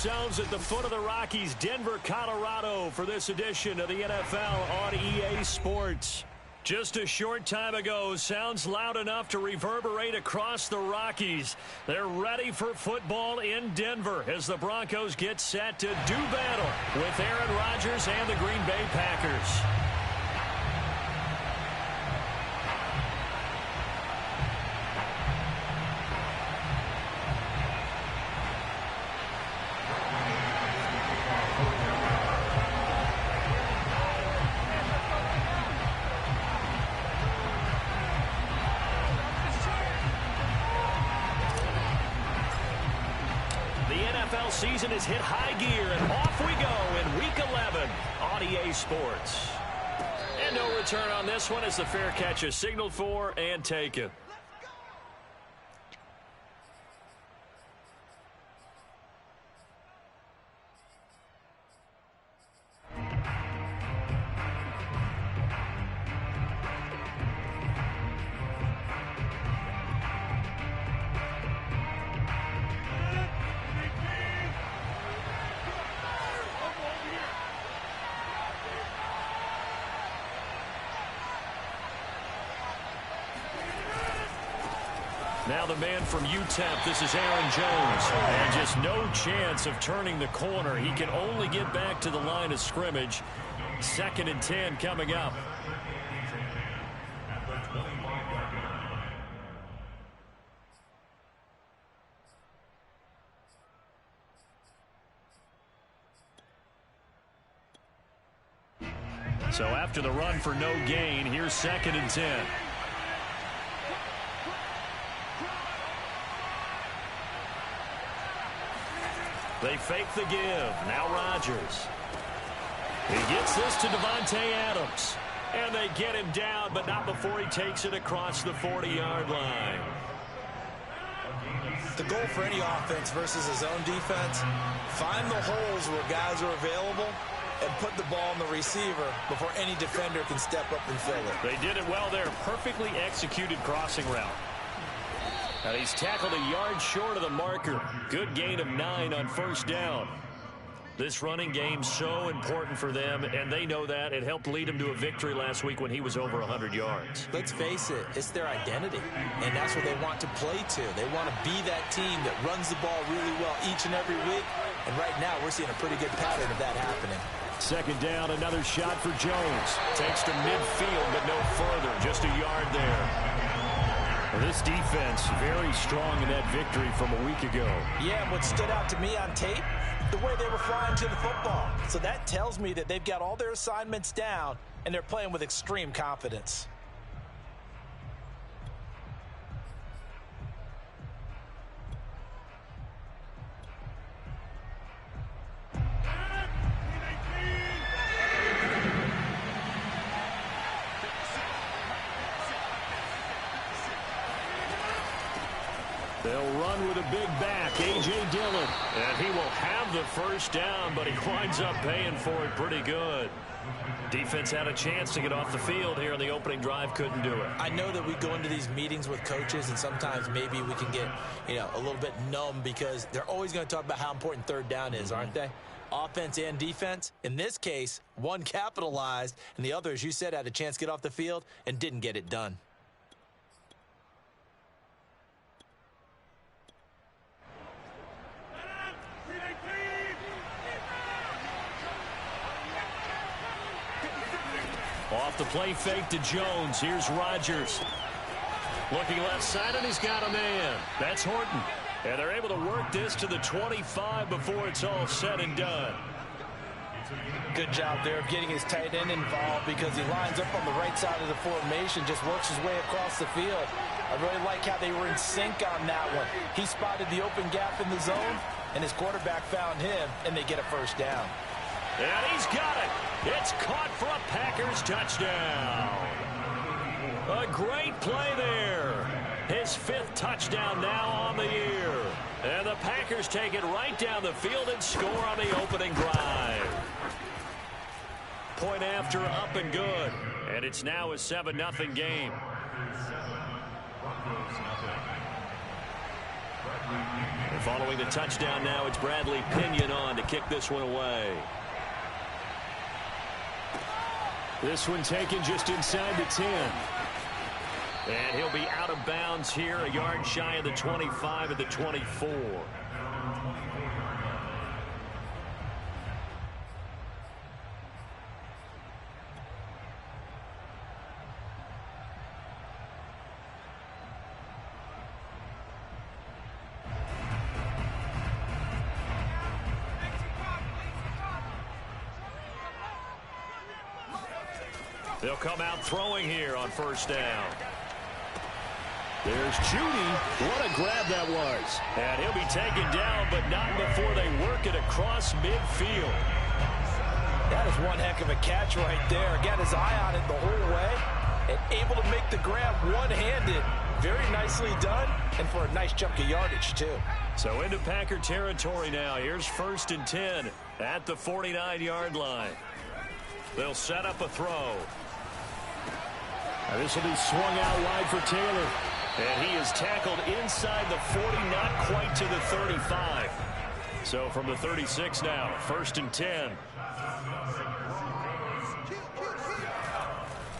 ourselves at the foot of the Rockies, Denver, Colorado, for this edition of the NFL on EA Sports. Just a short time ago, sounds loud enough to reverberate across the Rockies. They're ready for football in Denver as the Broncos get set to do battle with Aaron Rodgers and the Green Bay Packers. Season has hit high gear, and off we go in Week 11 on EA Sports. And no return on this one as the fair catch is signaled for and taken. Now the man from UTEP, this is Aaron Jones. And just no chance of turning the corner. He can only get back to the line of scrimmage. 2nd and 10 coming up. So after the run for no gain, here's 2nd and 10. They fake the give. Now Rodgers. He gets this to Devontae Adams. And they get him down, but not before he takes it across the 40-yard line. The goal for any offense versus his own defense, find the holes where guys are available and put the ball in the receiver before any defender can step up and fill it. They did it well there. Perfectly executed crossing route. And he's tackled a yard short of the marker. Good gain of 9 on 1st down. This running game so important for them, and they know that. It helped lead him to a victory last week when he was over 100 yards. Let's face it, it's their identity, and that's what they want to play to. They want to be that team that runs the ball really well each and every week, and right now we're seeing a pretty good pattern of that happening. 2nd down, another shot for Jones. Takes to midfield, but no further, just a yard there. Well, this defense very strong in that victory from a week ago. Yeah, and what stood out to me on tape, the way they were flying to the football. So that tells me that they've got all their assignments down, and they're playing with extreme confidence. They'll run with a big back, A.J. Dillon. And he will have the 1st down, but he winds up paying for it pretty good. Defense had a chance to get off the field here on the opening drive, couldn't do it. I know that we go into these meetings with coaches, and sometimes maybe we can get, a little bit numb because they're always going to talk about how important 3rd down is, aren't they? Offense and defense. In this case, one capitalized, and the other, as you said, had a chance to get off the field and didn't get it done. Off the play fake to Jones. Here's Rodgers. Looking left side, and he's got a man. That's Horton. And they're able to work this to the 25 before it's all said and done. Good job there of getting his tight end involved because he lines up on the right side of the formation, just works his way across the field. I really like how they were in sync on that one. He spotted the open gap in the zone, and his quarterback found him, and they get a 1st down. And he's got it. It's caught for a Packers touchdown. A great play there. His 5th touchdown now on the year. And the Packers take it right down the field and score on the opening drive. Point after, up and good. And it's now a 7-0 game. And following the touchdown now, it's Bradley Pinion on to kick this one away. This one taken just inside the 10. And he'll be out of bounds here, a yard shy of the 25 at the 24. They'll come out throwing here on first down. There's Judy. What a grab that was. And he'll be taken down, but not before they work it across midfield. That is one heck of a catch right there. Got his eye on it the whole way and able to make the grab one-handed. Very nicely done, and for a nice chunk of yardage, too. So into Packer territory now. Here's 1st and 10 at the 49-yard line. They'll set up a throw. This will be swung out wide for Taylor. And he is tackled inside the 40, not quite to the 35. So from the 36 now, 1st and 10.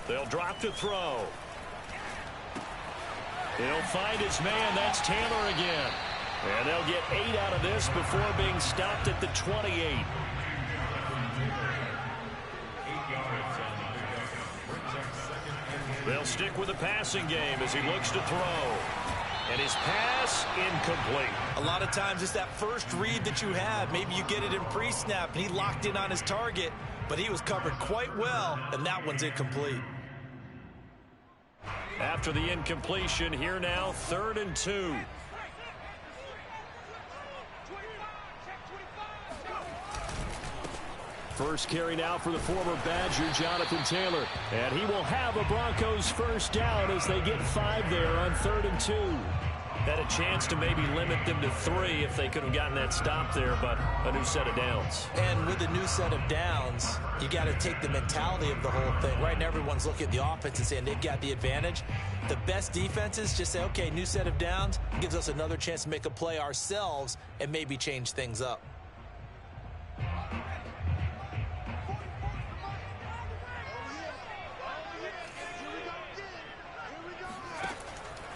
They'll drop to throw. He'll find his man. That's Taylor again. And they'll get 8 out of this before being stopped at the 28. They'll stick with the passing game as he looks to throw. And his pass incomplete. A lot of times it's that first read that you have. Maybe you get it in pre-snap and he locked in on his target, but he was covered quite well, and that one's incomplete. After the incompletion, here now, 3rd and 2. First carry now for the former Badger, Jonathan Taylor. And he will have a Broncos first down as they get 5 there on 3rd and 2. Had a chance to maybe limit them to 3 if they could have gotten that stop there, but a new set of downs. And with a new set of downs, you got to take the mentality of the whole thing. Right now, everyone's looking at the offense and saying they've got the advantage. The best defenses just say, okay, new set of downs gives us another chance to make a play ourselves and maybe change things up.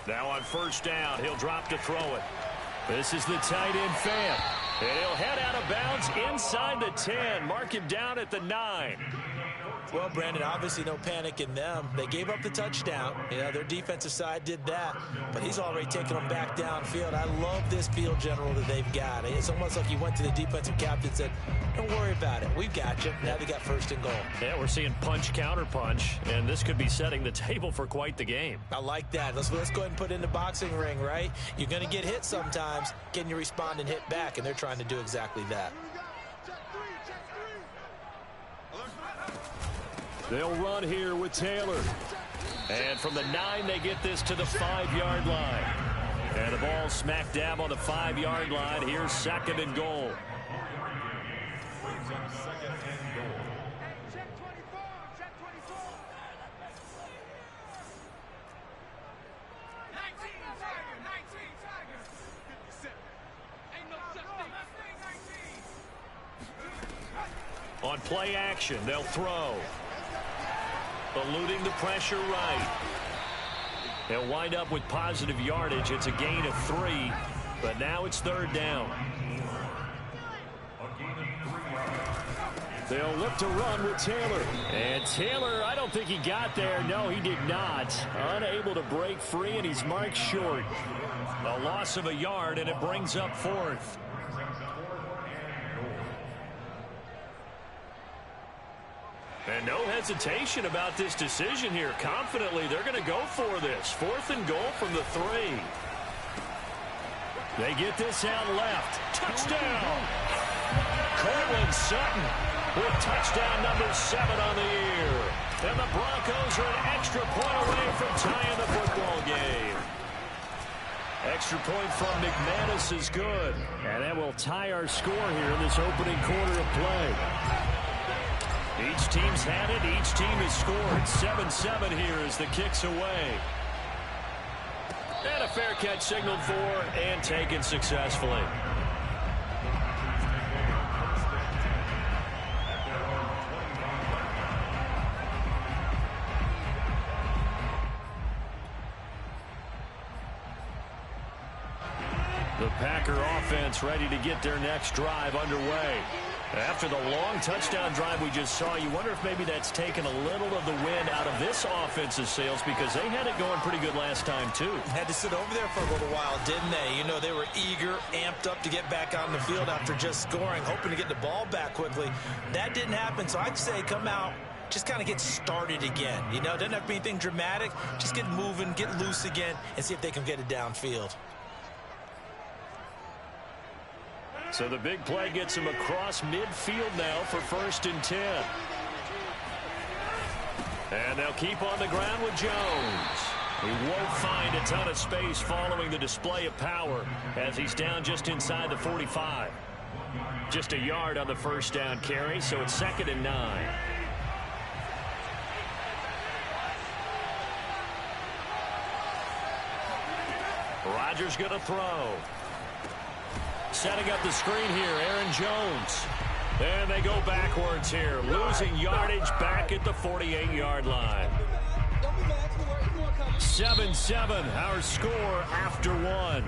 Now on first down, he'll drop to throw it. This is the tight end fan. And he'll head out of bounds inside the 10. Mark him down at the 9. Well, Brandon, obviously no panic in them. They gave up the touchdown. You know, their defensive side did that. But he's already taken them back downfield. I love this field general that they've got. It's almost like he went to the defensive captain and said, don't worry about it. We've got you. Now they got 1st and goal. Yeah, we're seeing punch, counter punch. And this could be setting the table for quite the game. I like that. Let's go ahead and put it in the boxing ring, right? You're going to get hit sometimes. Can you respond and hit back? And they're trying to do exactly that. They'll run here with Taylor. And from the 9, they get this to the 5-yard line. And the ball smack dab on the 5-yard line. Here's 2nd and goal. On play action, they'll throw. Eluding the pressure right. They'll wind up with positive yardage. It's a gain of 3, but now it's 3rd down. They'll look to run with Taylor. And Taylor, I don't think he got there. No, he did not. Unable to break free, and he's marked short. A loss of a yard, and it brings up 4th. And no hesitation about this decision here. Confidently, they're going to go for this. 4th and goal from the 3. They get this out left. Touchdown! Cortland Sutton with touchdown number 7 on the year. And the Broncos are an extra point away from tying the football game. Extra point from McManus is good. And that will tie our score here in this opening quarter of play. Each team's had it. Each team has scored. 7-7 here as the kick's away. And a fair catch signaled for and taken successfully. The Packer offense ready to get their next drive underway. After the long touchdown drive we just saw, you wonder if maybe that's taken a little of the wind out of this offense's sails, because they had it going pretty good last time, too. Had to sit over there for a little while, didn't they? You know, they were eager, amped up to get back on the field after just scoring, hoping to get the ball back quickly. That didn't happen, so I'd say come out, just kind of get started again. You know, doesn't have to be anything dramatic. Just get moving, get loose again, and see if they can get it downfield. So the big play gets him across midfield now for 1st and 10. And they'll keep on the ground with Jones. He won't find a ton of space following the display of power as he's down just inside the 45. Just a yard on the first down carry, so it's 2nd and 9. Rodgers going to throw. Setting up the screen here, Aaron Jones. And they go backwards here, losing yardage back at the 48-yard line. 7-7, our score after 1.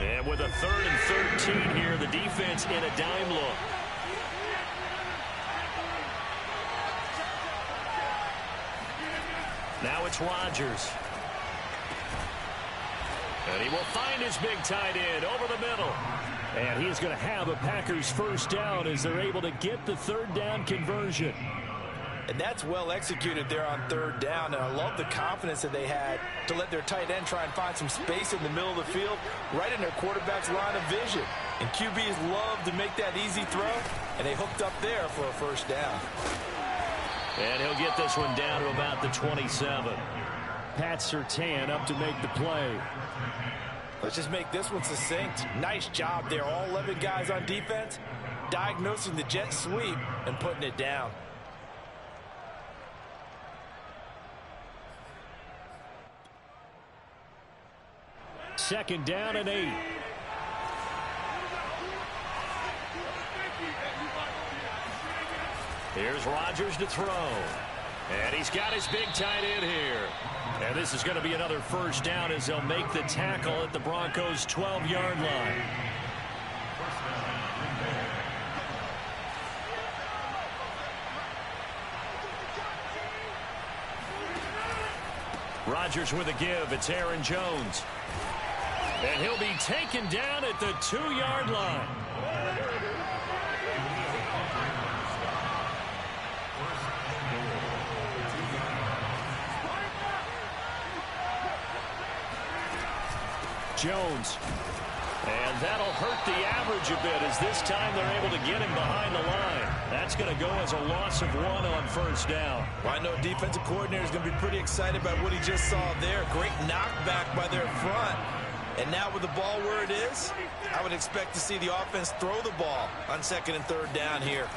And with a 3rd and 13 here, the defense in a dime look. Now it's Rodgers. And he will find his big tight end over the middle. And he's going to have a Packers first down as they're able to get the 3rd down conversion. And that's well executed there on 3rd down. And I love the confidence that they had to let their tight end try and find some space in the middle of the field, right in their quarterback's line of vision. And QBs love to make that easy throw, and they hooked up there for a first down. And he'll get this one down to about the 27. Pat Surtain up to make the play. Let's just make this one succinct. Nice job there. All 11 guys on defense diagnosing the jet sweep and putting it down. Second down and 8. Here's Rodgers to throw. And he's got his big tight end here. And this is going to be another first down as they'll make the tackle at the Broncos' 12-yard line. Rodgers with a give. It's Aaron Jones. And he'll be taken down at the 2-yard line. Jones. And that'll hurt the average a bit as this time they're able to get him behind the line. That's going to go as a loss of 1 on first down. Well, I know defensive coordinator is going to be pretty excited about what he just saw there. Great knockback by their front. And now with the ball where it is, I would expect to see the offense throw the ball on 2nd and 3rd down here.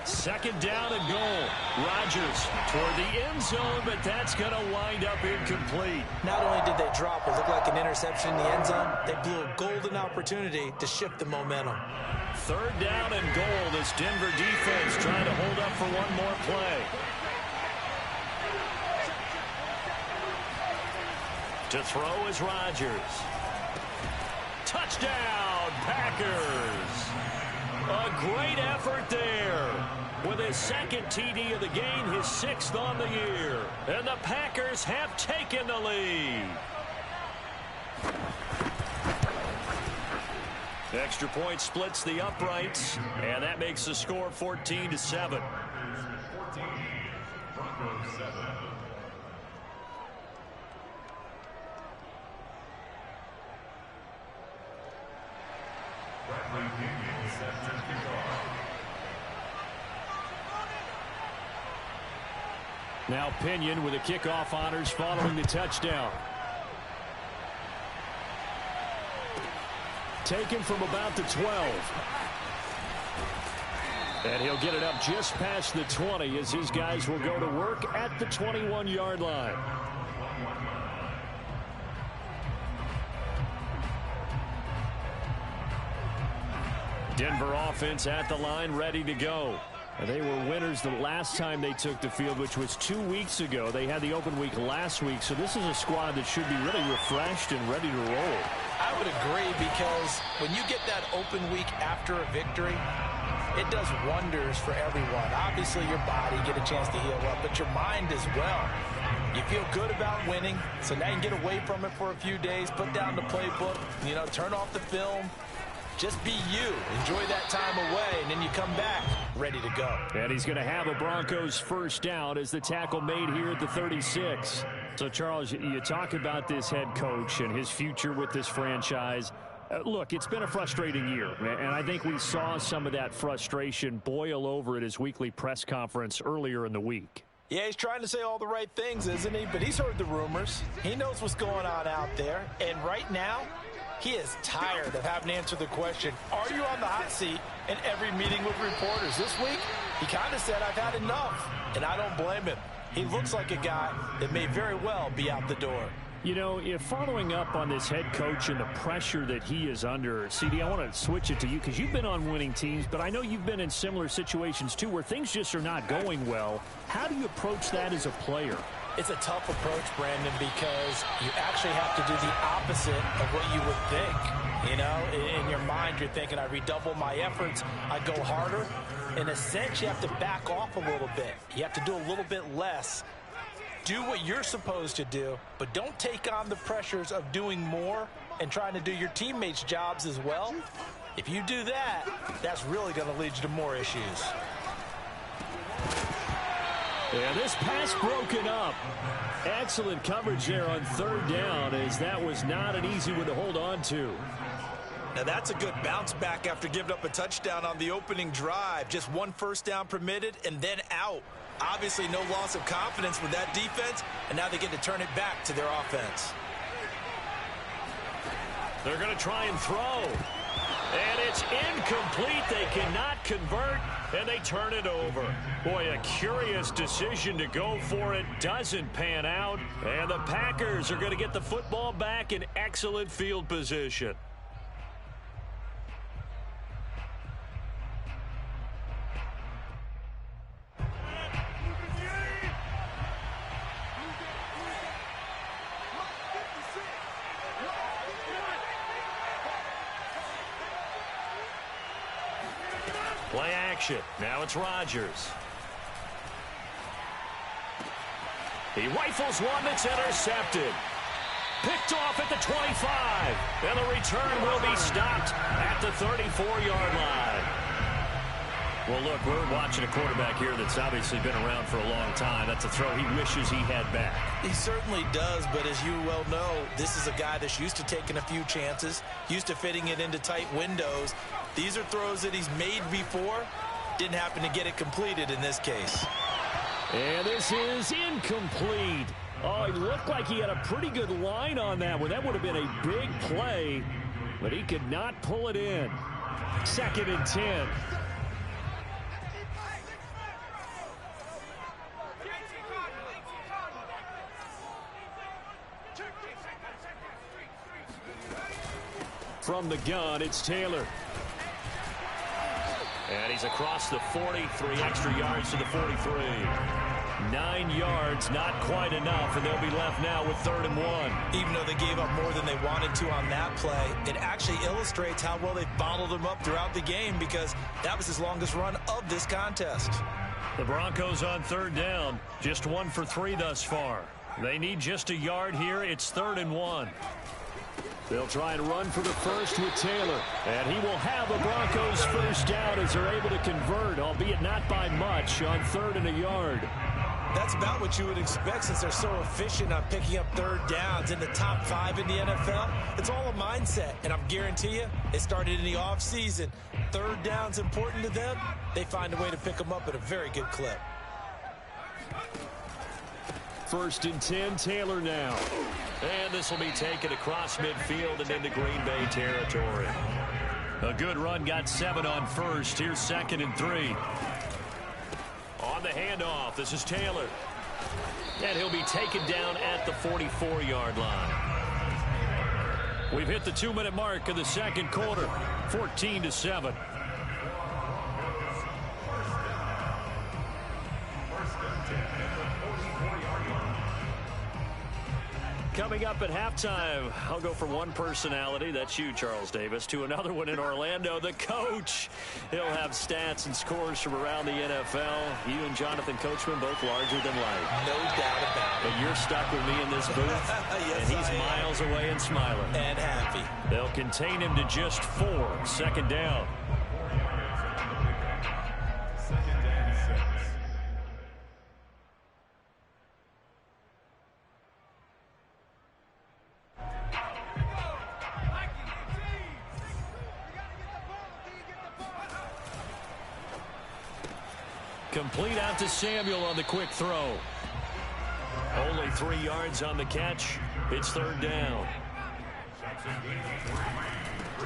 2nd down and goal. Rodgers toward the end zone, but that's going to wind up incomplete. Not only did they drop what looked like an interception in the end zone, they blew a golden opportunity to shift the momentum. 3rd down and goal. This Denver defense trying to hold up for one more play. To throw is Rodgers. Touchdown, Packers. A great effort there. With his 2nd TD of the game, his 6th on the year. And the Packers have taken the lead. Extra point splits the uprights, and that makes the score 14-7. Broncos 7. Now Pinion with the kickoff honors following the touchdown. Taken from about the 12. And he'll get it up just past the 20 as his guys will go to work at the 21-yard line. Denver offense at the line, ready to go. They were winners the last time they took the field, which was 2 weeks ago. They had the open week last week, so this is a squad that should be really refreshed and ready to roll. I would agree, because when you get that open week after a victory, it does wonders for everyone. Obviously, your body get a chance to heal up, but your mind as well. You feel good about winning, so now you can get away from it for a few days, put down the playbook, turn off the film. Just be you. Enjoy that time away, and then you come back ready to go. And he's going to have a Broncos first down as the tackle made here at the 36. So, Charles, you talk about this head coach and his future with this franchise. Look, it's been a frustrating year, and I think we saw some of that frustration boil over at his weekly press conference earlier in the week. Yeah, he's trying to say all the right things, isn't he? But he's heard the rumors. He knows what's going on out there. And right now, he is tired of having to answer the question, are you on the hot seat in every meeting with reporters? This week, he kind of said, I've had enough. And I don't blame him. He looks like a guy that may very well be out the door. If following up on this head coach and the pressure that he is under, CD, I want to switch it to you because you've been on winning teams, but I know you've been in similar situations too where things just are not going well. How do you approach that as a player? It's a tough approach, Brandon, because you actually have to do the opposite of what you would think. In your mind, you're thinking, I redouble my efforts, I go harder. In a sense, you have to back off a little bit. You have to do a little bit less. Do what you're supposed to do, but don't take on the pressures of doing more and trying to do your teammates' jobs as well. If you do that, that's really going to lead you to more issues. Yeah, this pass broken up. Excellent coverage there on third down, as that was not an easy one to hold on to. Now that's a good bounce back after giving up a touchdown on the opening drive. Just one first down permitted and then out. Obviously no loss of confidence with that defense, and now they get to turn it back to their offense. They're going to try and throw. And it's incomplete. They cannot convert, and they turn it over. Boy, a curious decision to go for it. Doesn't pan out, and the Packers are going to get the football back in excellent field position. Play action. Now it's Rodgers. He rifles one that's intercepted. Picked off at the 25. And the return will be stopped at the 34-yard line. Well, look, we're watching a quarterback here that's obviously been around for a long time. That's a throw he wishes he had back. He certainly does, but as you well know, this is a guy that's used to taking a few chances, used to fitting it into tight windows. These are throws that he's made before. Didn't happen to get it completed in this case. And this is incomplete. Oh, it looked like he had a pretty good line on that one. That would have been a big play, but he could not pull it in. 2nd and 10. From the gun, it's Taylor. And he's across the 40, 3 extra yards to the 43. 9 yards, not quite enough, and they'll be left now with 3rd and 1. Even though they gave up more than they wanted to on that play, it actually illustrates how well they bottled him up throughout the game, because that was his longest run of this contest. The Broncos on 3rd down, just 1 for 3 thus far. They need just a yard here. It's 3rd and 1. They'll try and run for the first with Taylor. And he will have a Broncos first down as they're able to convert, albeit not by much, on 3rd and a yard. That's about what you would expect since they're so efficient on picking up 3rd downs in the top 5 in the NFL. It's all a mindset, and I'm guarantee you it started in the offseason. 3rd down's important to them. They find a way to pick them up at a very good clip. 1st and 10, Taylor now. And this will be taken across midfield and into Green Bay territory. A good run, got 7 on first. Here's 2nd and 3. On the handoff, this is Taylor. And he'll be taken down at the 44-yard line. We've hit the 2-minute mark of the second quarter, 14-7. Coming up at halftime, I'll go from one personality, that's you, Charles Davis, to another one in Orlando, the coach. He'll have stats and scores from around the NFL. You and Jonathan Coachman both larger than life. No doubt about it. But you're stuck with me in this booth, yes, and he's miles away and smiling. And happy. They'll contain him to just 4. 2nd down. Complete out to Samuel on the quick throw. Only 3 yards on the catch. It's 3rd down.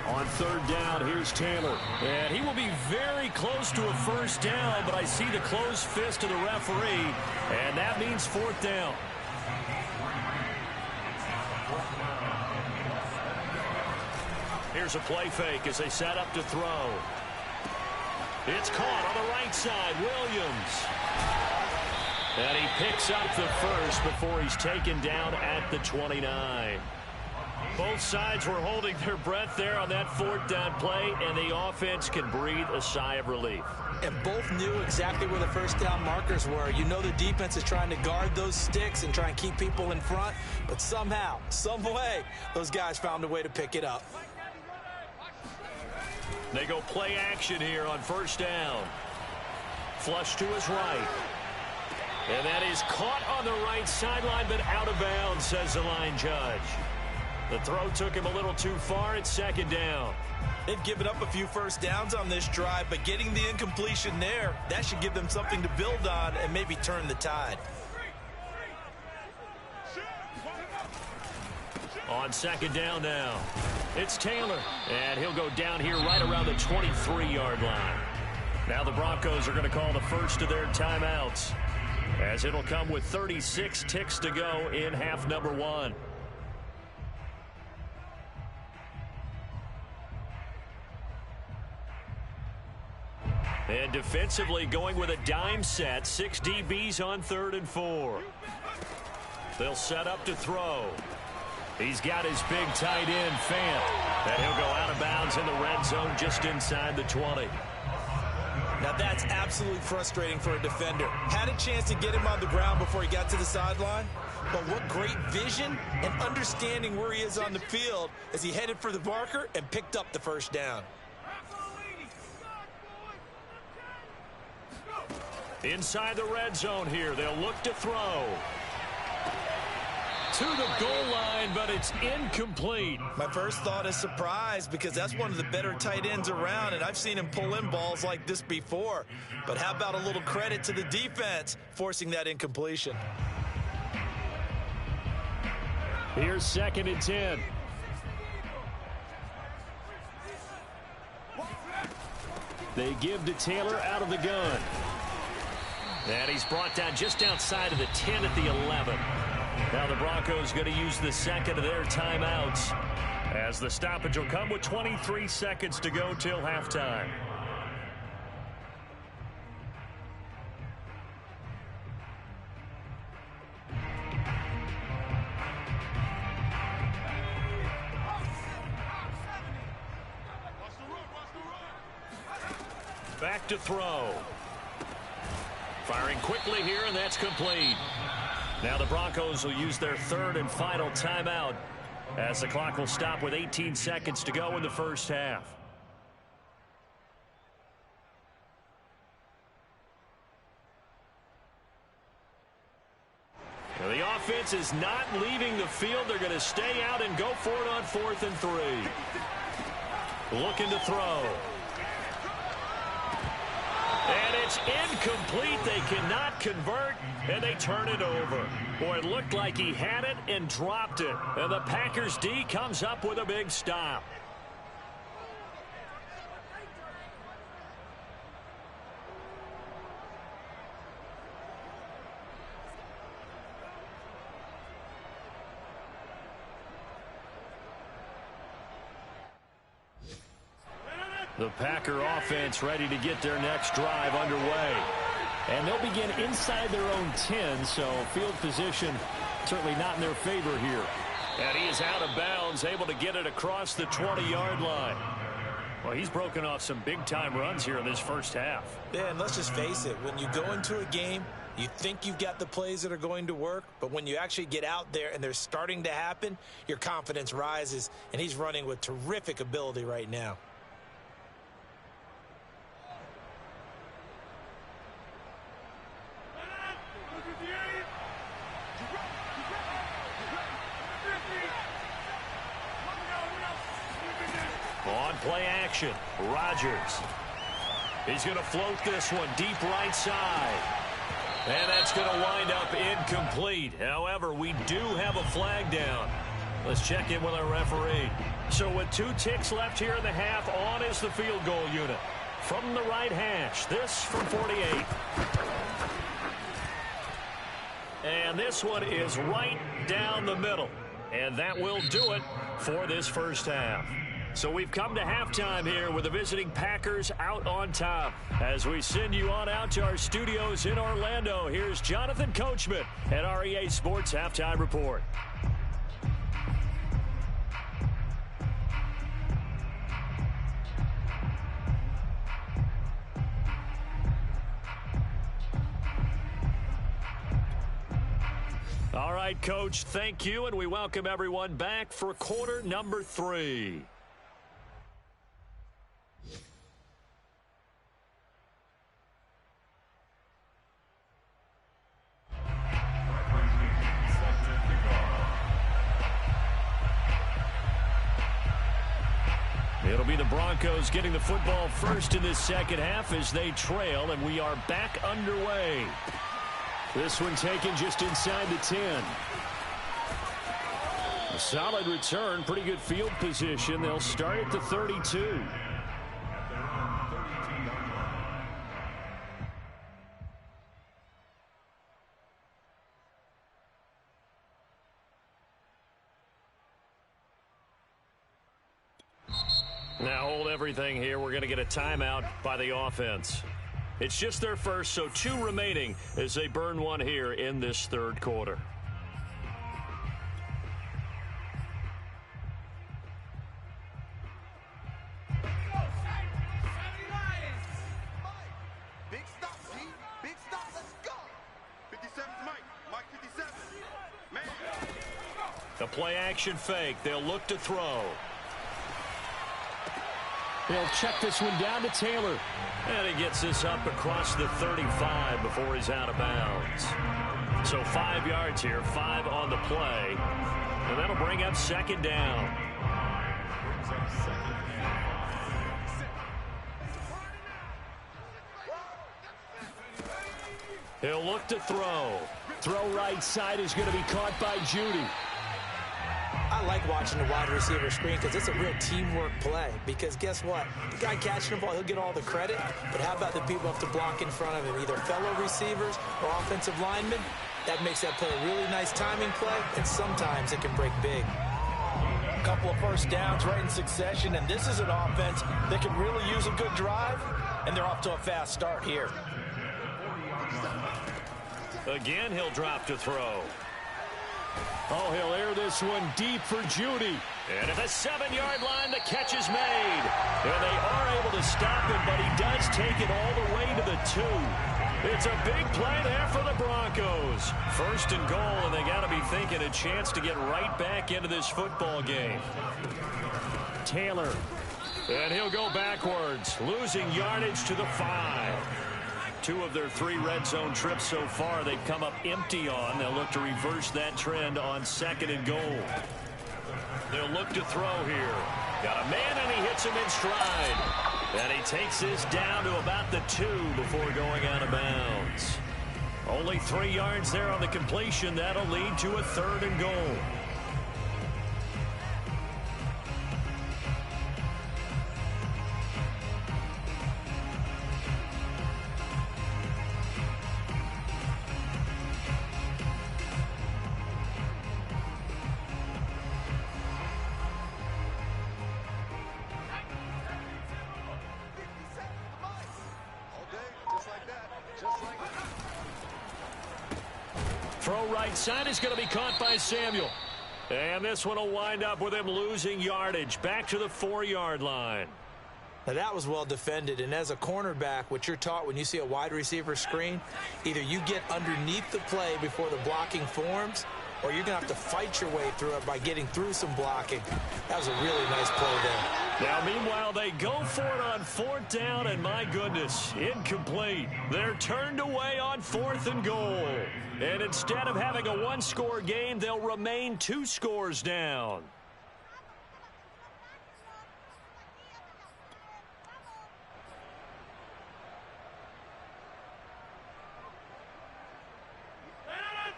On 3rd down, here's Taylor. And he will be very close to a 1st down, but I see the closed fist of the referee, and that means 4th down. Here's a play fake as they set up to throw. It's caught on the right side, Williams. And he picks up the first before he's taken down at the 29. Both sides were holding their breath there on that 4th down play, and the offense can breathe a sigh of relief. And both knew exactly where the 1st down markers were. You know the defense is trying to guard those sticks and try and keep people in front, but somehow, some way, those guys found a way to pick it up. They go play action here on 1st down. Flush to his right. And that is caught on the right sideline, but out of bounds, says the line judge. The throw took him a little too far. It's 2nd down. They've given up a few 1st downs on this drive, but getting the incompletion there, that should give them something to build on and maybe turn the tide. On 2nd down now, it's Taylor, and he'll go down here right around the 23-yard line. Now the Broncos are going to call the first of their timeouts, as it'll come with 36 ticks to go in half number 1. And defensively going with a dime set, 6 DBs on 3rd and 4. They'll set up to throw. He's got his big tight end, Fant, and he'll go out of bounds in the red zone just inside the 20. Now that's absolutely frustrating for a defender. Had a chance to get him on the ground before he got to the sideline, but what great vision and understanding where he is on the field as he headed for the marker and picked up the 1st down. Inside the red zone here, they'll look to throw. To the goal line, but it's incomplete. My first thought is surprise, because that's one of the better tight ends around, and I've seen him pull in balls like this before. But how about a little credit to the defense forcing that incompletion? Here's 2nd and 10. They give to Taylor out of the gun. And he's brought down just outside of the 10 at the 11. Now the Broncos going to use the 2nd of their timeouts, as the stoppage will come with 23 seconds to go till halftime. Back to throw. Firing quickly here, and that's complete. Now the Broncos will use their 3rd and final timeout, as the clock will stop with 18 seconds to go in the 1st half. Now the offense is not leaving the field. They're going to stay out and go for it on 4th and 3. Looking to throw. And It's incomplete. They cannot convert, and they turn it over. Boy, it looked like he had it and dropped it. And the Packers D comes up with a big stop. The Packer offense ready to get their next drive underway. And they'll begin inside their own 10, so field position certainly not in their favor here. And he is out of bounds, able to get it across the 20-yard line. Well, he's broken off some big-time runs here in this first half. Yeah, and let's just face it. When you go into a game, you think you've got the plays that are going to work, but when you actually get out there and they're starting to happen, your confidence rises, and he's running with terrific ability right now. On play action, Rodgers. He's going to float this one deep right side. And that's going to wind up incomplete. However, we do have a flag down. Let's check in with our referee. So with 2 ticks left here in the half, on is the field goal unit. From the right hash, this from 48. And this one is right down the middle. And that will do it for this first half. So we've come to halftime here with the visiting Packers out on top. As we send you on out to our studios in Orlando, here's Jonathan Coachman at our EA Sports Halftime Report. All right, Coach, thank you, and we welcome everyone back for quarter number 3. It'll be the Broncos getting the football first in this second half as they trail, and we are back underway. This one taken just inside the 10. A solid return, pretty good field position. They'll start at the 32. Now hold everything here. We're going to get a timeout by the offense. It's just their first, so 2 remaining as they burn one here in this third quarter. Big stop, G. Big stop. Let's go. 57's Mike. Mike 57. Man. The play action fake. They'll look to throw. They'll check this one down to Taylor. And he gets this up across the 35 before he's out of bounds. So 5 yards here, 5 on the play. And that'll bring up second down. He'll look to throw. Throw right side is going to be caught by Judy. I like watching the wide receiver screen because it's a real teamwork play. Because guess what? The guy catching the ball, he'll get all the credit. But how about the people who have to block in front of him, either fellow receivers or offensive linemen? That makes that play a really nice timing play, and sometimes it can break big. A couple of first downs right in succession, and this is an offense that can really use a good drive, and they're off to a fast start here. Again, he'll drop to throw. Oh, he'll air this one deep for Judy. And at the 7-yard line, the catch is made. And they are able to stop him, but he does take it all the way to the 2. It's a big play there for the Broncos. First and goal, and they got to be thinking a chance to get right back into this football game. Taylor. And he'll go backwards, losing yardage to the 5. 2 of their 3 red zone trips so far they've come up empty on. They'll look to reverse that trend on second and goal. They'll look to throw here. Got a man, and he hits him in stride. And he takes this down to about the 2 before going out of bounds. Only 3 yards there on the completion. That'll lead to a 3rd and goal. Throw right side is going to be caught by Samuel. And this one will wind up with him losing yardage back to the 4-yard line. Now that was well defended, and as a cornerback, what you're taught when you see a wide receiver screen, either you get underneath the play before the blocking forms, or you're going to have to fight your way through it by getting through some blocking. That was a really nice play there. Now, meanwhile, they go for it on 4th down, and my goodness, incomplete. They're turned away on 4th and goal. And instead of having a 1-score game, they'll remain 2 scores down.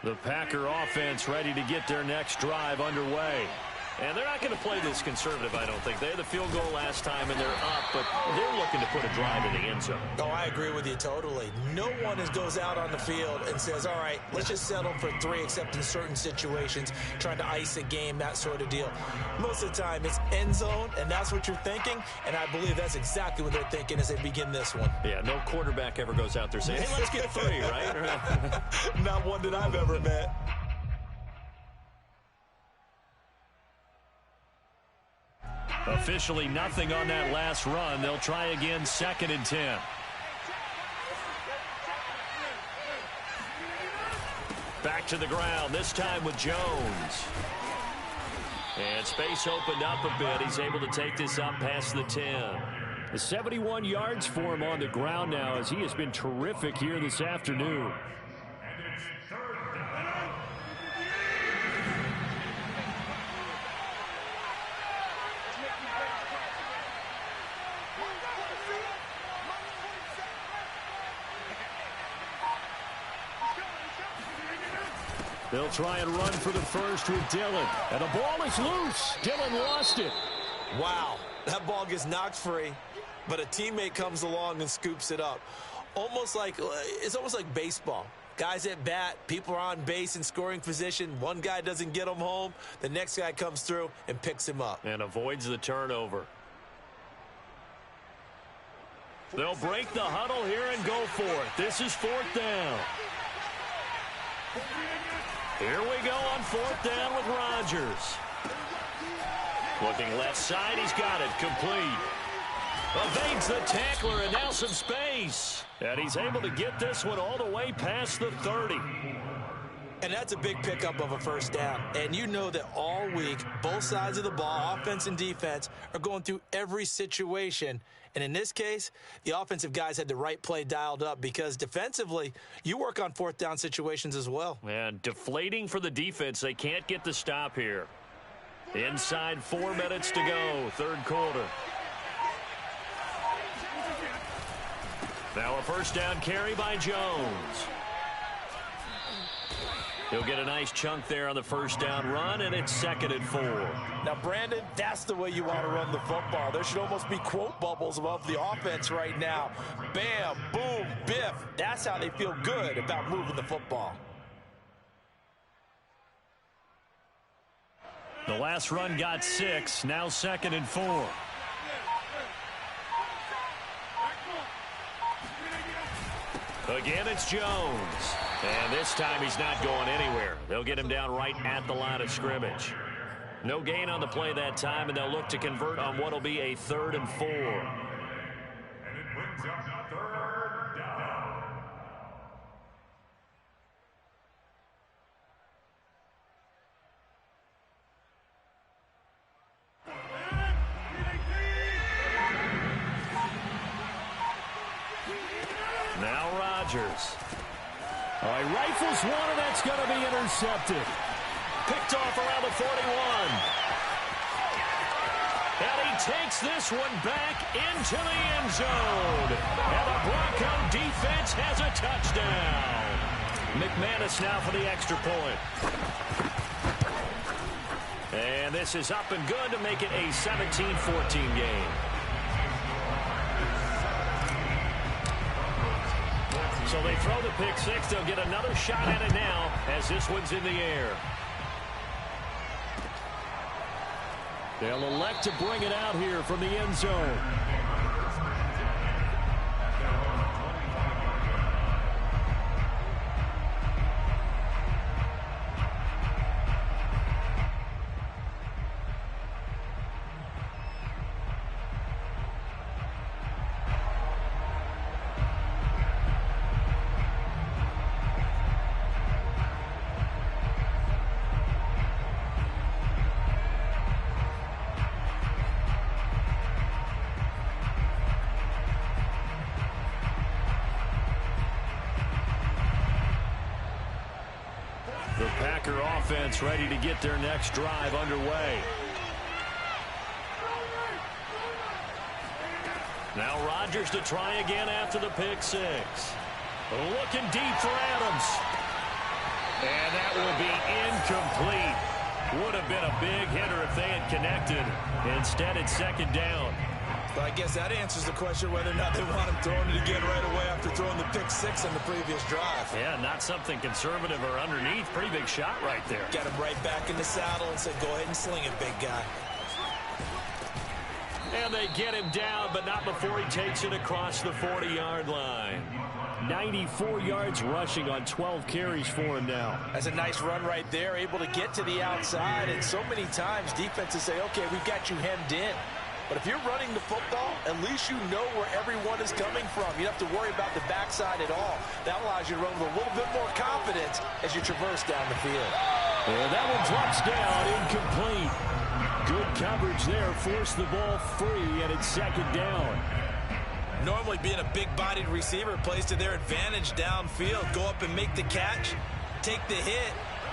The Packer offense ready to get their next drive underway. And they're not going to play this conservative, I don't think. They had the field goal last time, and they're up, but they're looking to put a drive in the end zone. Oh, I agree with you totally. No one goes out on the field and says, all right, let's just settle for 3, except in certain situations, trying to ice a game, that sort of deal. Most of the time, it's end zone, and that's what you're thinking, and I believe that's exactly what they're thinking as they begin this one. Yeah, no quarterback ever goes out there saying, hey, let's get 3, right? Not one that I've ever met. Officially nothing on that last run. They'll try again, 2nd and 10. Back to the ground, this time with Jones. And space opened up a bit. He's able to take this up past the 10. The 71 yards for him on the ground now as he has been terrific here this afternoon. They'll try and run for the first with Dillon. And the ball is loose. Dillon lost it. Wow, that ball gets knocked free, but a teammate comes along and scoops it up. It's almost like baseball. Guys at bat, people are on base in scoring position. One guy doesn't get him home. The next guy comes through and picks him up. And avoids the turnover. They'll break the huddle here and go for it. This is 4th down. Here we go on 4th down with Rodgers. Looking left side, he's got it, complete. Evades the tackler, and now some space. And he's able to get this one all the way past the 30. And that's a big pickup of a 1st down. And you know that all week, both sides of the ball, offense and defense, are going through every situation. And in this case, the offensive guys had the right play dialed up because defensively, you work on 4th down situations as well. And deflating for the defense. They can't get the stop here. Inside 4 minutes to go, 3rd quarter. Now a 1st down carry by Jones. He'll get a nice chunk there on the 1st down run, and it's 2nd and 4. Now, Brandon, that's the way you want to run the football. There should almost be quote bubbles above the offense right now. Bam, boom, biff. That's how they feel good about moving the football. The last run got 6, now 2nd and 4. Again, it's Jones. And this time he's not going anywhere. They'll get him down right at the line of scrimmage. No gain on the play that time, and they'll look to convert on what will be a 3rd and 4. And it brings up 3rd down. Now Rodgers. All right, rifles one, and that's going to be intercepted. Picked off around the 41. And he takes this one back into the end zone. And the Bronco defense has a touchdown. McManus now for the extra point. And this is up and good to make it a 17-14 game. So they throw the pick six. They'll get another shot at it now as this one's in the air. They'll elect to bring it out here from the end zone. The Packer offense ready to get their next drive underway. Now Rodgers to try again after the pick six. Looking deep for Adams. And that will be incomplete. Would have been a big hitter if they had connected. Instead, it's second down. But I guess that answers the question whether or not they want him throwing it again right away after throwing the pick six on the previous drive. Yeah, not something conservative or underneath. Pretty big shot right there. Got him right back in the saddle and said, go ahead and sling it, big guy. And they get him down, but not before he takes it across the 40-yard line. 94 yards rushing on 12 carries for him now. That's a nice run right there, able to get to the outside. And so many times defenses say, okay, we've got you hemmed in. But if you're running the football, at least you know where everyone is coming from. You don't have to worry about the backside at all. That allows you to run with a little bit more confidence as you traverse down the field. And that one drops down, incomplete. Good coverage there, forced the ball free, and it's second down. Normally being a big-bodied receiver plays to their advantage downfield. Go up and make the catch, take the hit,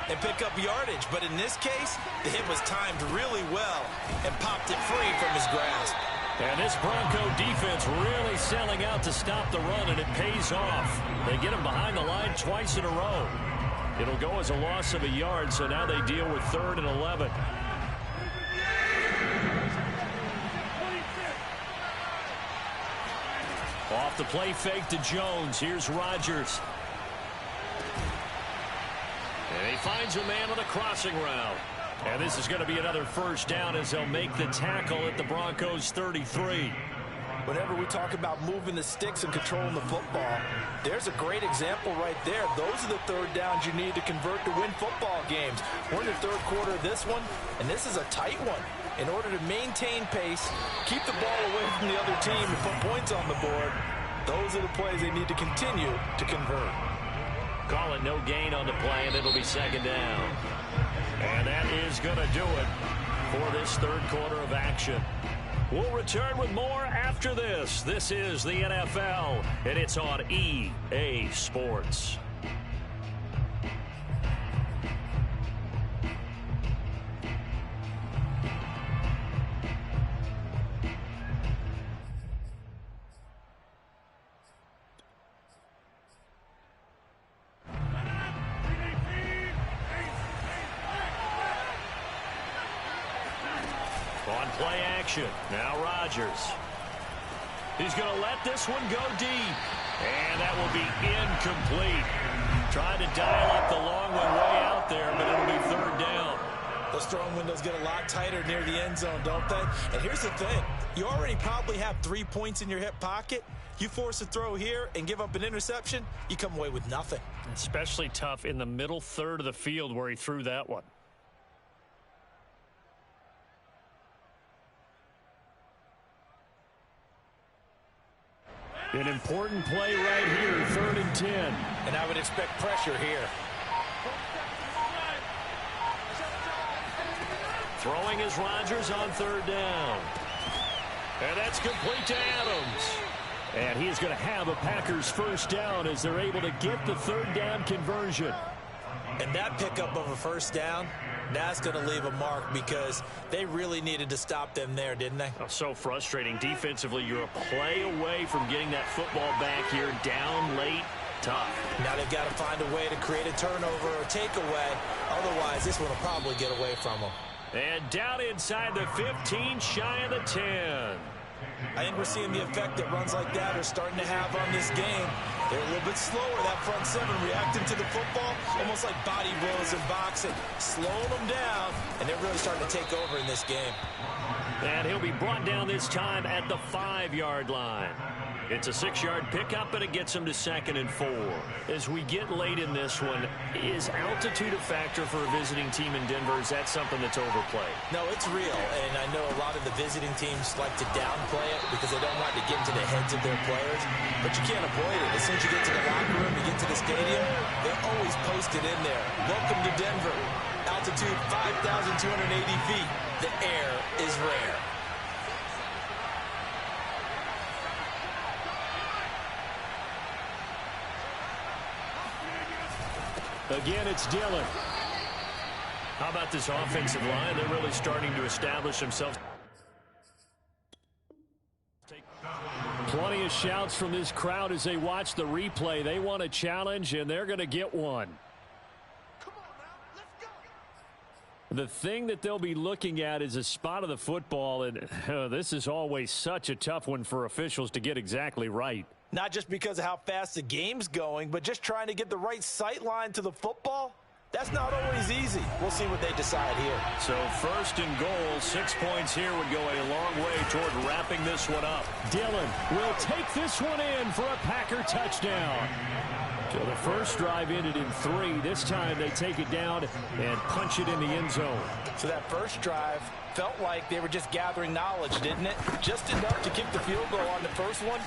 and pick up yardage. But in this case, the hit was timed really well and popped it free from his grasp. And this Bronco defense really selling out to stop the run, and it pays off. They get him behind the line twice in a row. It'll go as a loss of a yard, so now they deal with 3rd and 11. Off the play fake to Jones. Here's Rodgers. And he finds a man on the crossing route. And this is going to be another first down as they'll make the tackle at the Broncos 33. Whenever we talk about moving the sticks and controlling the football, there's a great example right there. Those are the third downs you need to convert to win football games. We're in the third quarter of this one, and this is a tight one. In order to maintain pace, keep the ball away from the other team and put points on the board, those are the plays they need to continue to convert. Call it no gain on the play, and it'll be second down. And that is going to do it for this third quarter of action. We'll return with more after this. This is the NFL, and it's on EA Sports. On play action, now Rodgers. He's going to let this one go deep. And that will be incomplete. Trying to dial up the long one way out there, but it'll be third down. Those throwing windows get a lot tighter near the end zone, don't they? And here's the thing. You already probably have 3 points in your hip pocket. You force a throw here and give up an interception, you come away with nothing. Especially tough in the middle third of the field where he threw that one. An important play right here, 3rd and 10. And I would expect pressure here. Throwing is Rodgers on 3rd down. And that's complete to Adams. And he is going to have a Packers first down as they're able to get the 3rd down conversion. And that pickup of a first down That's going to leave a mark because they really needed to stop them there, didn't they? Oh, so frustrating. Defensively, you're a play away from getting that football back here. Down late, tough. Now they've got to find a way to create a turnover or takeaway. Otherwise, this one will probably get away from them. And down inside the 15, shy of the 10. I think we're seeing the effect that runs like that are starting to have on this game. They're a little bit slower, that front seven, reacting to the football, almost like body blows in boxing, slowing them down, and they're really starting to take over in this game. And he'll be brought down this time at the 5-yard line. It's a 6-yard pickup, and it gets him to 2nd and 4. As we get late in this one, is altitude a factor for a visiting team in Denver? Is that something that's overplayed? No, it's real, and I know a lot of the visiting teams like to downplay it because they don't want to get into the heads of their players, but you can't avoid it. As soon as you get to the locker room, you get to the stadium, they're always posted in there. Welcome to Denver. Altitude 5,280 feet. The air is rare. Again, it's Dillon. How about this offensive line? They're really starting to establish themselves. Plenty of shouts from this crowd as they watch the replay. They want a challenge, and they're going to get one. The thing that they'll be looking at is a spot of the football, and this is always such a tough one for officials to get exactly right. Not just because of how fast the game's going, but just trying to get the right sight line to the football. That's not always easy. We'll see what they decide here. So 1st and goal, 6 points here would go a long way toward wrapping this one up. Dillon will take this one in for a Packer touchdown. So the first drive ended in 3. This time they take it down and punch it in the end zone. So that first drive felt like they were just gathering knowledge, didn't it? Just enough to kick the field goal on the first one.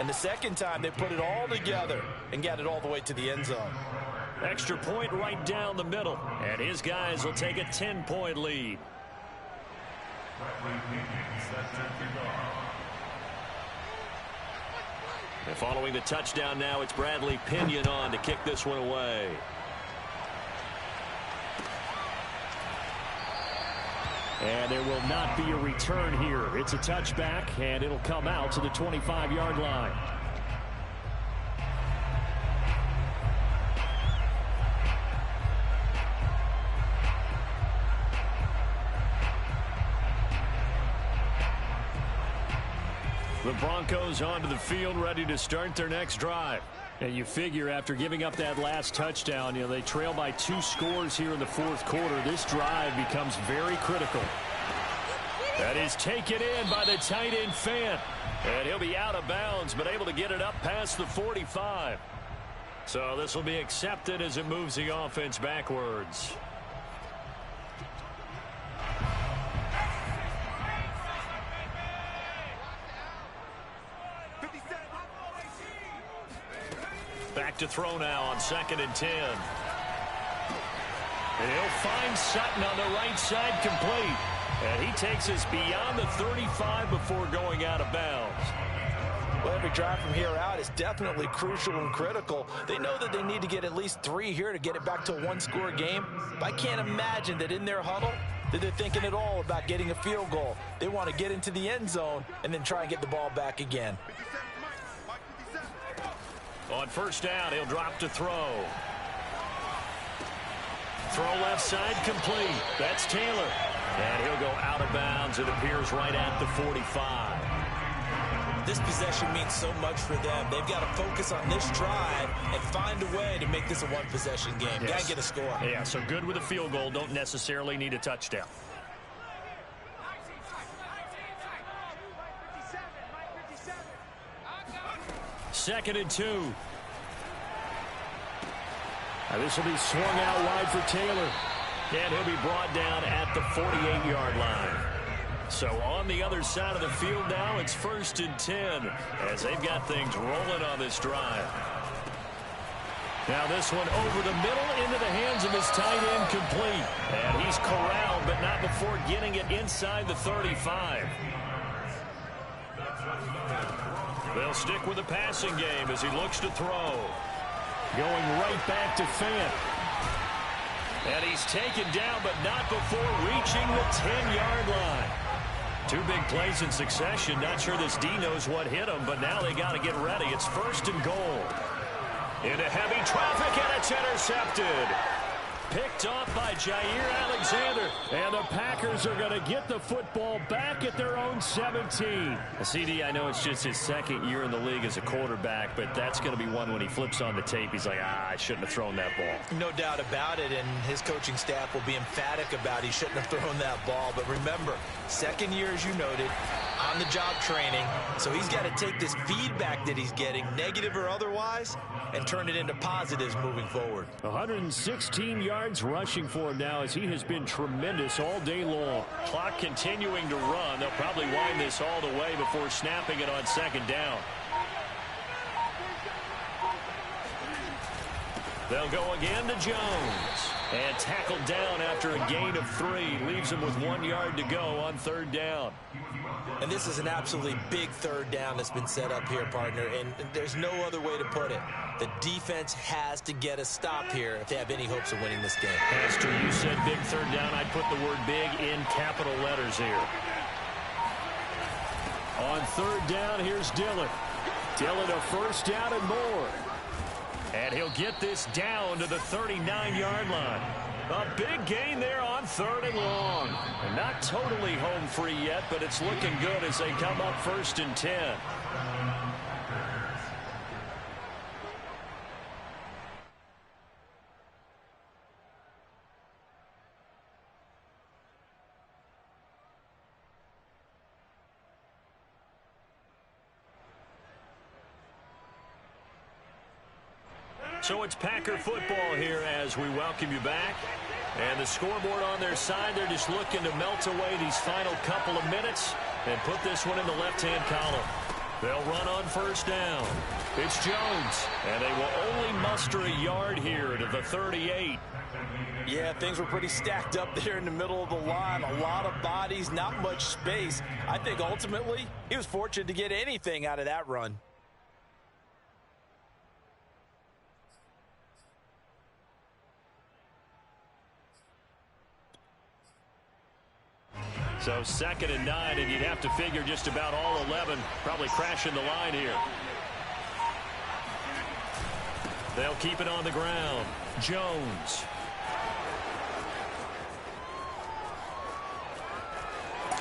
And the second time, they put it all together and got it all the way to the end zone. Extra point right down the middle. And his guys will take a 10-point lead. And following the touchdown now, it's Bradley Pinion on to kick this one away. And there will not be a return here. It's a touchback, and it'll come out to the 25-yard line. The Broncos onto the field, ready to start their next drive. And you figure after giving up that last touchdown, they trail by 2 scores here in the 4th quarter. This drive becomes very critical. That is taken in by the tight end Fant. And he'll be out of bounds, but able to get it up past the 45. So this will be accepted as it moves the offense backwards. Back to throw now on 2nd and 10. And he'll find Sutton on the right side, complete. And he takes us beyond the 35 before going out of bounds. Well, every drive from here out is definitely crucial and critical. They know that they need to get at least 3 here to get it back to a 1-score game. But I can't imagine that in their huddle that they're thinking at all about getting a field goal. They want to get into the end zone and then try and get the ball back again. On 1st down, he'll drop to throw. Throw left side, complete. That's Taylor. And he'll go out of bounds. It appears right at the 45. This possession means so much for them. They've got to focus on this drive and find a way to make this a 1-possession game. Yes. Got to get a score. Yeah, so good with a field goal. Don't necessarily need a touchdown. Second and 2. Now this will be swung out wide for Taylor. And he'll be brought down at the 48-yard line. So on the other side of the field now, it's 1st and 10 as they've got things rolling on this drive. Now this one over the middle into the hands of his tight end, complete. And he's corralled, but not before getting it inside the 35. They'll stick with the passing game as he looks to throw. Going right back to Fant. And he's taken down, but not before reaching the 10-yard line. Two big plays in succession. Not sure this D knows what hit him, but now they got to get ready. It's 1st and goal. Into heavy traffic, and it's intercepted. Picked off by Jair Alexander. And the Packers are going to get the football back at their own 17. CD, I know it's just his 2nd year in the league as a quarterback, but that's going to be one when he flips on the tape. He's like, I shouldn't have thrown that ball. No doubt about it, and his coaching staff will be emphatic about he shouldn't have thrown that ball. But remember, 2nd year, as you noted, on-the-job training. So he's got to take this feedback that he's getting, negative or otherwise, and turn it into positives moving forward. 116 yards rushing for him now as he has been tremendous all day long. Clock continuing to run. They'll probably wind this all the way before snapping it on 2nd down. They'll go again to Jones. And tackled down after a gain of 3. Leaves him with 1 yard to go on 3rd down. And this is an absolutely big 3rd down that's been set up here, partner. And there's no other way to put it. The defense has to get a stop here if they have any hopes of winning this game. Pastor, you said big 3rd down. I'd put the word big in capital letters here. On 3rd down, here's Dillon. Dillon a 1st down and more. And he'll get this down to the 39-yard line. A big gain there on 3rd and long. And not totally home free yet, but it's looking good as they come up 1st and 10. So it's Packer football here as we welcome you back. And the scoreboard on their side, they're just looking to melt away these final couple of minutes and put this one in the left-hand column. They'll run on 1st down. It's Jones, and they will only muster a yard here to the 38. Yeah, things were pretty stacked up there in the middle of the line. A lot of bodies, not much space. I think ultimately he was fortunate to get anything out of that run. So 2nd and 9, and you'd have to figure just about all 11 probably crashing the line here. They'll keep it on the ground. Jones.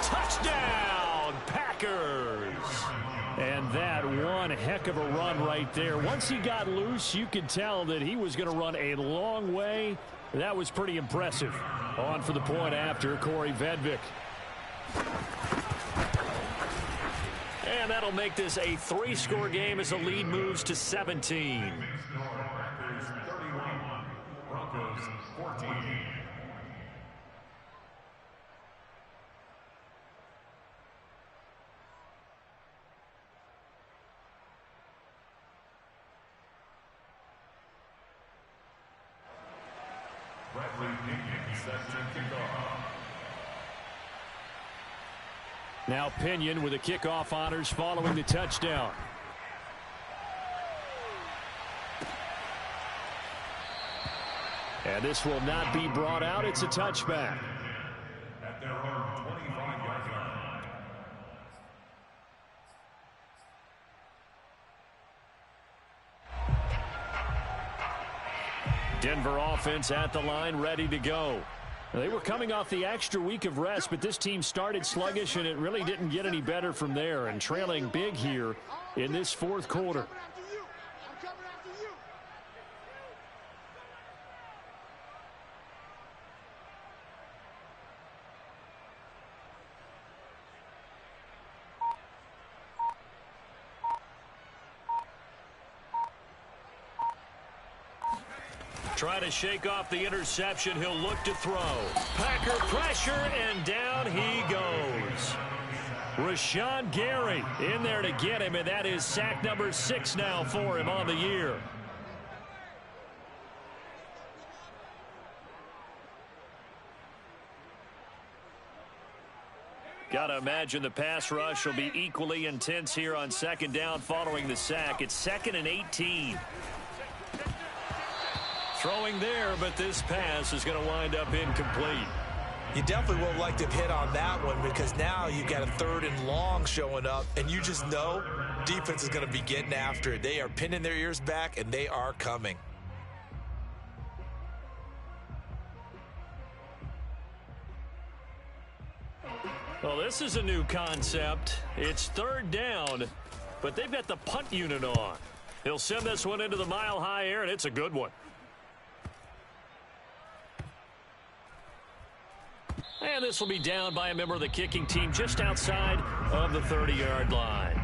Touchdown, Packers. And that one heck of a run right there. Once he got loose, you could tell that he was going to run a long way. That was pretty impressive. On for the point after, Corey Vedvik. And that'll make this a 3-score game as the lead moves to 17. Packers 31, Broncos 14. Bradley Pinion set to kick off. Now Pinion with the kickoff honors following the touchdown. And this will not be brought out. It's a touchback. At their own 25-yard line. Denver offense at the line, ready to go. They were coming off the extra week of rest, but this team started sluggish, and it really didn't get any better from there, and trailing big here in this 4th quarter. Try to shake off the interception. He'll look to throw. Packer pressure, and down he goes. Rashawn Gary in there to get him, and that is sack number 6 now for him on the year. Got to imagine the pass rush will be equally intense here on 2nd down following the sack. It's 2nd and 18. Throwing there, but this pass is going to wind up incomplete. You definitely won't like to hit on that one because now you've got a 3rd and long showing up, and you just know defense is going to be getting after it. They are pinning their ears back, and they are coming. Well, this is a new concept. It's 3rd down, but they've got the punt unit on. He'll send this one into the mile-high air, and it's a good one. And this will be down by a member of the kicking team just outside of the 30-yard line.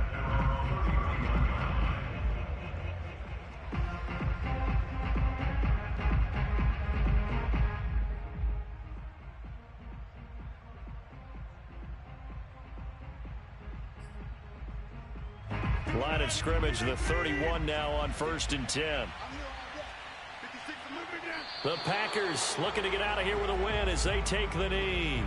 Line of scrimmage, the 31 now on 1st and 10. The Packers looking to get out of here with a win as they take the knee.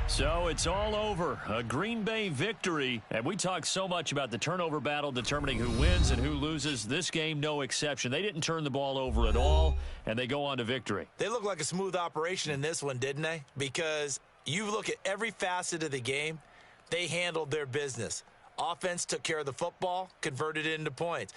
So it's all over. A Green Bay victory. And we talk so much about the turnover battle determining who wins and who loses. This game, no exception. They didn't turn the ball over at all, and they go on to victory. They look like a smooth operation in this one, didn't they? Because you look at every facet of the game, they handled their business. Offense took care of the football, converted it into points.